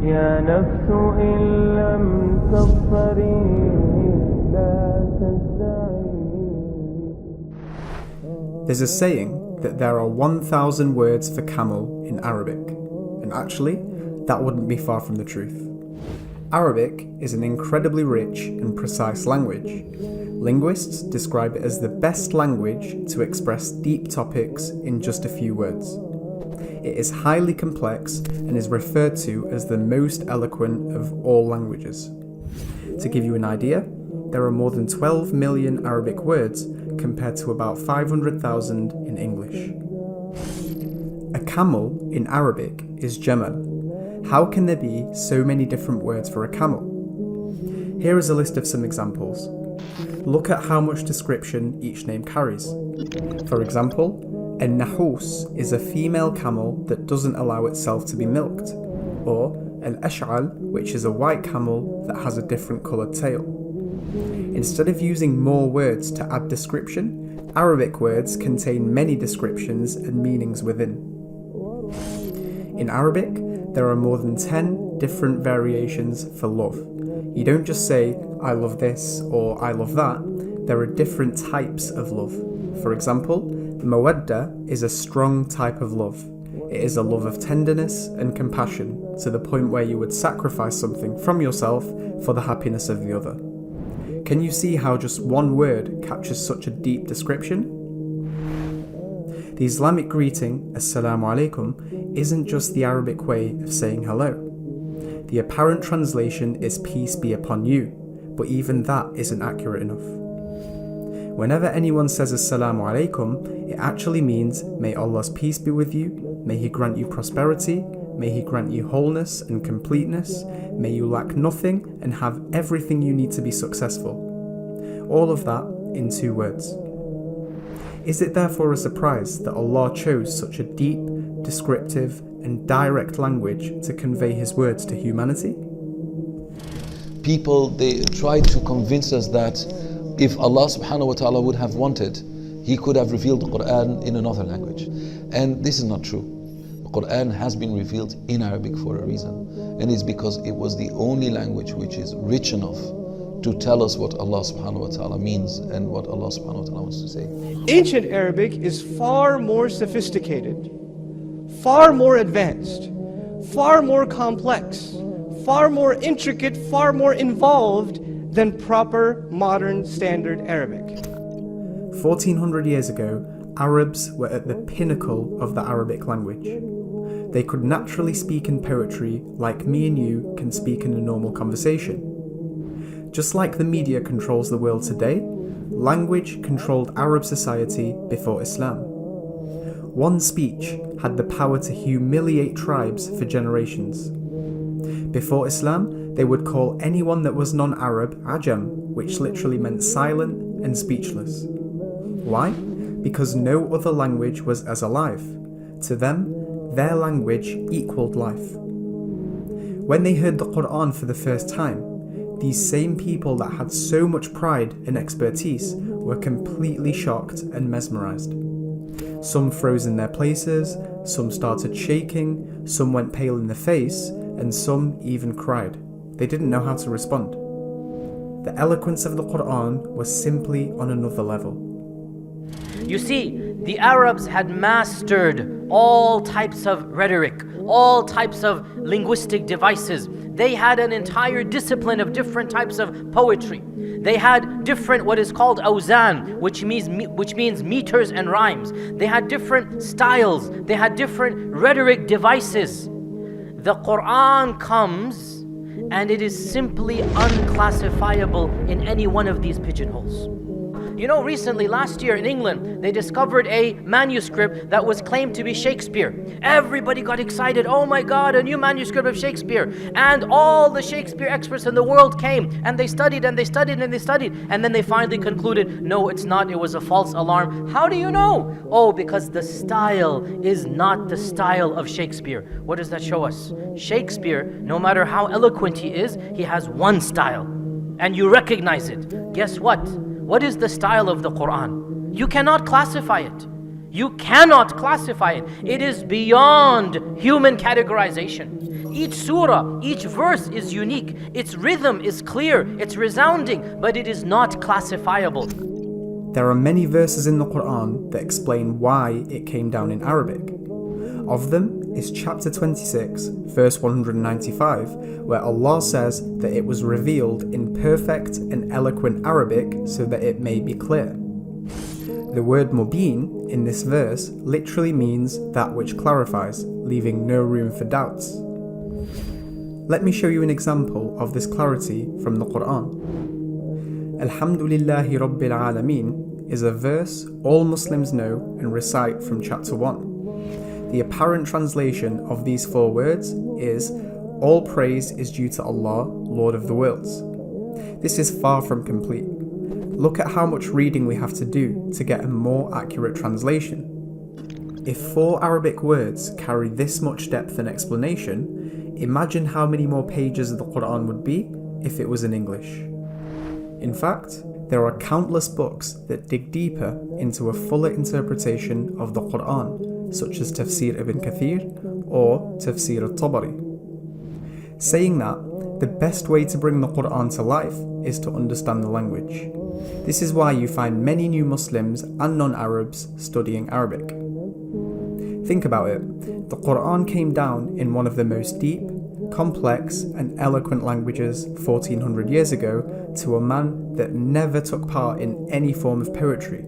يا نفس إن لم تظفري لا تدعي. There's a saying that there are 1,000 words for camel in Arabic, and actually, that wouldn't be far from the truth. Arabic is an incredibly rich and precise language. Linguists describe it as the best language to express deep topics in just a few words. It is highly complex and is referred to as the most eloquent of all languages. To give you an idea, there are more than 12 million Arabic words compared to about 500,000 in English. A camel in Arabic is jamal. How can there be so many different words for a camel? Here is a list of some examples. Look at how much description each name carries. For example, a nahus is a female camel that doesn't allow itself to be milked, or al-ash'al, which is a white camel that has a different coloured tail. Instead of using more words to add description, Arabic words contain many descriptions and meanings within. In Arabic, there are more than 10 different variations for love. You don't just say, I love this or I love that. There are different types of love. For example, mawadda is a strong type of love. It is a love of tenderness and compassion to the point where you would sacrifice something from yourself for the happiness of the other. Can you see how just one word captures such a deep description? The Islamic greeting, Assalamu alaikum, isn't just the Arabic way of saying hello. The apparent translation is peace be upon you, but even that isn't accurate enough. Whenever anyone says Assalamu alaikum, it actually means may Allah's peace be with you, may He grant you prosperity, may He grant you wholeness and completeness, may you lack nothing and have everything you need to be successful. All of that in 2 words. Is it therefore a surprise that Allah chose such a deep, descriptive and direct language to convey His words to humanity? People, they try to convince us that if Allah subhanahu wa ta'ala would have wanted, He could have revealed the Quran in another language. And this is not true. The Quran has been revealed in Arabic for a reason. And it's because it was the only language which is rich enough to tell us what Allah subhanahu wa ta'ala means and what Allah subhanahu wa ta'ala wants to say. Ancient Arabic is far more sophisticated, far more advanced, far more complex, far more intricate, far more involved than proper modern standard Arabic. 1400 years ago, Arabs were at the pinnacle of the Arabic language. They could naturally speak in poetry like me and you can speak in a normal conversation. Just like the media controls the world today, language controlled Arab society before Islam. One speech had the power to humiliate tribes for generations. Before Islam, they would call anyone that was non-Arab Ajam, which literally meant silent and speechless. Why? Because no other language was as alive. To them, their language equaled life. When they heard the Quran for the first time, these same people that had so much pride and expertise were completely shocked and mesmerized. Some froze in their places, some started shaking, some went pale in the face, and some even cried. They didn't know how to respond. The eloquence of the Quran was simply on another level. You see, the Arabs had mastered all types of rhetoric, all types of linguistic devices. They had an entire discipline of different types of poetry. They had different what is called awzan, which means meters and rhymes. They had different styles. They had different rhetoric devices. The Quran comes and it is simply unclassifiable in any one of these pigeonholes. You know, recently, last year in England, they discovered a manuscript that was claimed to be Shakespeare. Everybody got excited. Oh my God, a new manuscript of Shakespeare. And all the Shakespeare experts in the world came and they studied and they studied and they studied. And then they finally concluded, no, it's not. It was a false alarm. How do you know? Oh, because the style is not the style of Shakespeare. What does that show us? Shakespeare, no matter how eloquent he is, he has one style. And you recognize it. Guess what? What is the style of the Quran? You cannot classify it. You cannot classify it. It is beyond human categorization. Each surah, each verse is unique. Its rhythm is clear, it's resounding, but it is not classifiable. There are many verses in the Quran that explain why it came down in Arabic. Of them is chapter 26, verse 195, where Allah says that it was revealed in perfect and eloquent Arabic so that it may be clear. The word mubin in this verse literally means that which clarifies, leaving no room for doubts. Let me show you an example of this clarity from the Quran. Alhamdulillahi Rabbil Alameen is a verse all Muslims know and recite from chapter 1. The apparent translation of these 4 words is, all praise is due to Allah, Lord of the worlds. This is far from complete. Look at how much reading we have to do to get a more accurate translation. If 4 Arabic words carry this much depth and explanation, imagine how many more pages of the Quran would be if it was in English. In fact, there are countless books that dig deeper into a fuller interpretation of the Quran, such as Tafsir ibn Kathir or Tafsir al-Tabari. Saying that, the best way to bring the Quran to life is to understand the language. This is why you find many new Muslims and non-Arabs studying Arabic. Think about it, the Quran came down in one of the most deep, complex and eloquent languages 1400 years ago to a man that never took part in any form of poetry.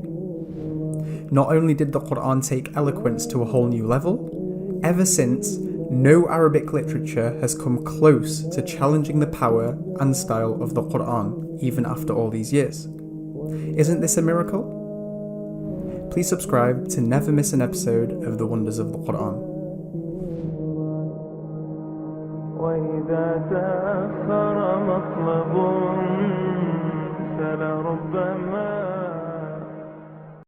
Not only did the Quran take eloquence to a whole new level, ever since, no Arabic literature has come close to challenging the power and style of the Quran, even after all these years. Isn't this a miracle? Please subscribe to never miss an episode of The Wonders of the Quran. وإذا تأخر مطلب فلربما